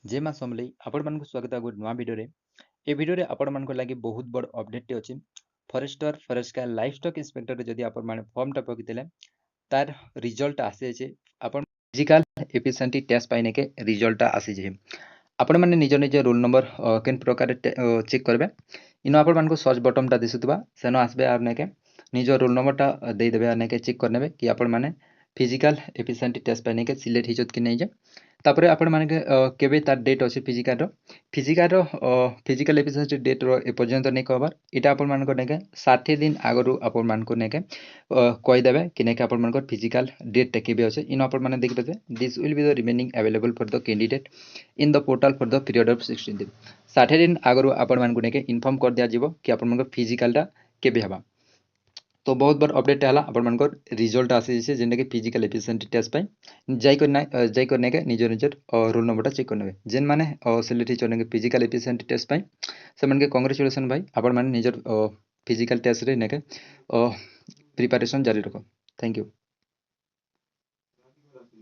जय माँ समलेई आपण मानक स्वागत गोटे नुआ भिडियो ए भिडियो आपण मानक लगी बहुत बड़ अपडेट अच्छी फॉरेस्टर फॉरेस्ट का लाइफ स्टॉक इंस्पेक्टर जदि आपण माने फॉर्म टा पकिले तार रिजल्ट आसी जे आपण फिजिकल एफिशिएंसी टेस्ट पाइने के रिजल्ट आसी जे आपण माने निज निज रोल नंबर केन प्रकार चेक करबे इनो आपण मानक सर्च बटन टा दिसुतबा सेनो आसबे आर नेके निज रोल नंबर टा दे देबे आर नेके चेक करनेबे कि आपण माने फिजिकल एफिशिएंसी टेस्ट पाइने के सिलेक्ट हिजत कि नहीं जे तापर आपण माने केबे तार डेट अछि फिजिकल एफिशिएंसी डेट रो ए पर्यंत नै कवर इटा आपण मानक नेके 60 दिन आगरु आपण मानक नेके कहि देबे कि नेके आपण मानक फिजिकल डेट टे केबे अछि इन आपण माने देखि पाबे this will be the remaining available for the candidate in the portal for the period of 16 दिन 60 दिन आगरु आपण मानक नेके इन्फॉर्म कर दिया जिवो कि आपण मानक फिजिकल टा केबे हबा तो बहुत बड़ अपडेट है आपण मानकर रिजल्ट आसी जे जेने के फिजिकल एफिशिएंसी टेस्ट पई जाई करने के निज निज रोल नंबर चेक करने जेन माने सिलेक्ट ही चने के फिजिकल एफिशिएंसी टेस्ट पई से मन के कांग्रेचुलेशन भाई आपण माने निज फिजिकल टेस्ट रे नेके प्रिपरेशन जारी रखो थैंक यू।